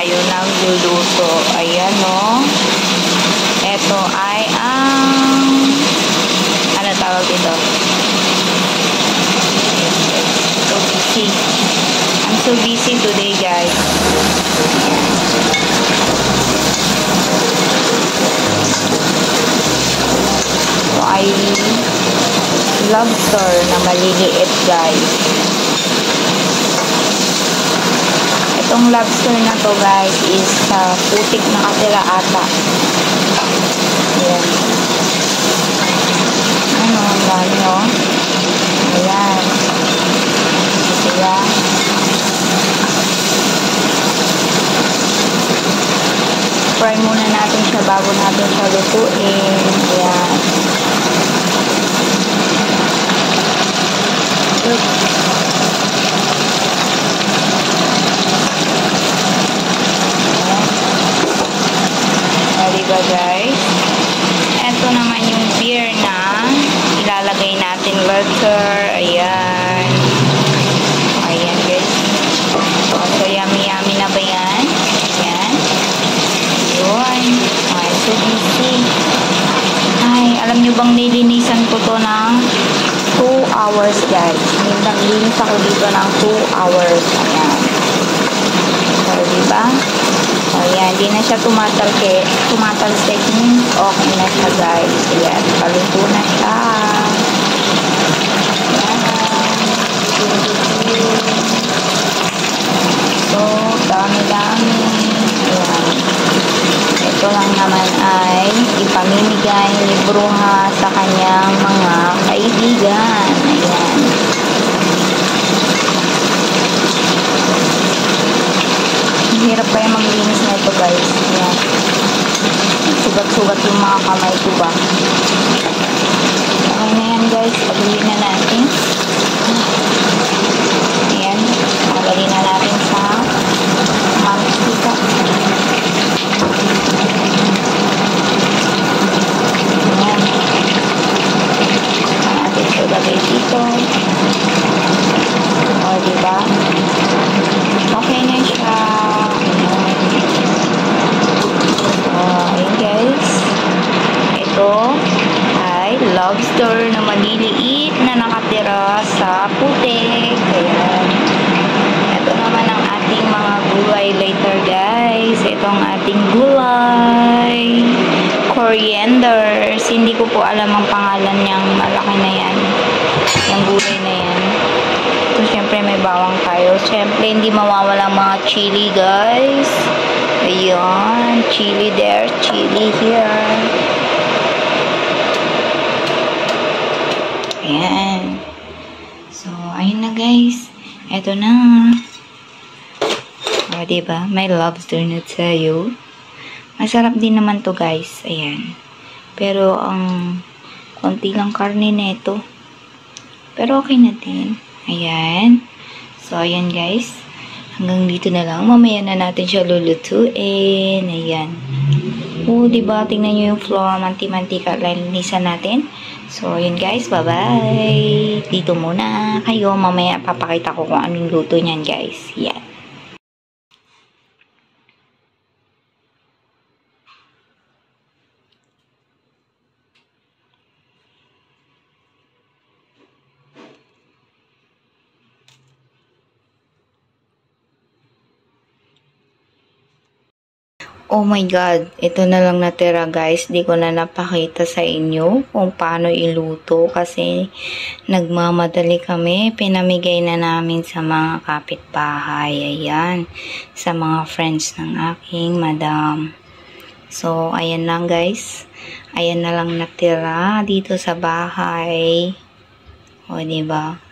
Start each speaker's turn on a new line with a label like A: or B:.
A: tayo nagluluto. Ayan, no? Ito ay ang ano tawag dito? So busy. I'm so busy today, guys. So, ay lobster na maliliit, guys. Itong lobster na to, guys, is putik na katira ata. Ayan. Ano, ang dami, oh. Ayan. Sila. Fry muna natin siya bago natin siya lutuin. Ayan. Diba, guys? Ito naman yung beer na ilalagay natin later. Ayan. Ayan, guys. So, yummy na ba yan? Ayan. Yun. Ay, so busy. Ay, alam nyo bang nilinisan ko to ng 2 hours, guys. Naglinis ako dito ng 2 hours. Ayan. So, diba? O, yan. Di na siya tumatalsik. Okay na siya, guys. Ayan. Paluto na siya. Ayan. So, dami-dami. Ayan. Ito lang naman ay ipamimigay ni Bruja sa kanyang mga kaibigan. Ayan. Hirap pa yung maglinis na ito, guys. Ayan. Sugat-sugat yung mga kamay ko ba. Okay na yan, guys. Paguli na natin. Ayan. Paguli na natin sa mantika. Ayan. Natin ito lagay dito. O, diba? Okay na siya. Ayan, guys. Ito ay lobster na maliliit na nakatira sa putik. Ayan. Ito naman ang ating mga gulay later, guys. Ito ang ating gulay. Coriander. Hindi ko po alam ang pangalan niyang malaki na yan. Yung gulay na yan. So, syempre may bawang tayo. Syempre, hindi mawawala mga chili, guys. Ayan. Chili there, chili here. Ayan. So, ayun na, guys. Eto na. O, diba? May lobster na tayo. Masarap din naman to, guys. Ayan. Pero, ang konti lang karne na ito. Pero, okay na din. Ayan. So, ayan, guys. Hanggang dito na lang. Mamaya na natin siya lulutuin. Ayan. O, diba? Tingnan nyo yung flour. Manti-mantika. Linisan natin. So, ayan, guys. Bye-bye. Dito muna kayo. Mamaya papakita ko kung anong luto niyan, guys. Yan. Oh my God, ito na lang natira, guys. Di ko na napakita sa inyo kung paano iluto kasi nagmamadali kami. Pinamigay na namin sa mga kapitbahay. Ayan, sa mga friends ng aking madam. So, ayan lang, guys. Ayan na lang natira dito sa bahay. O, diba?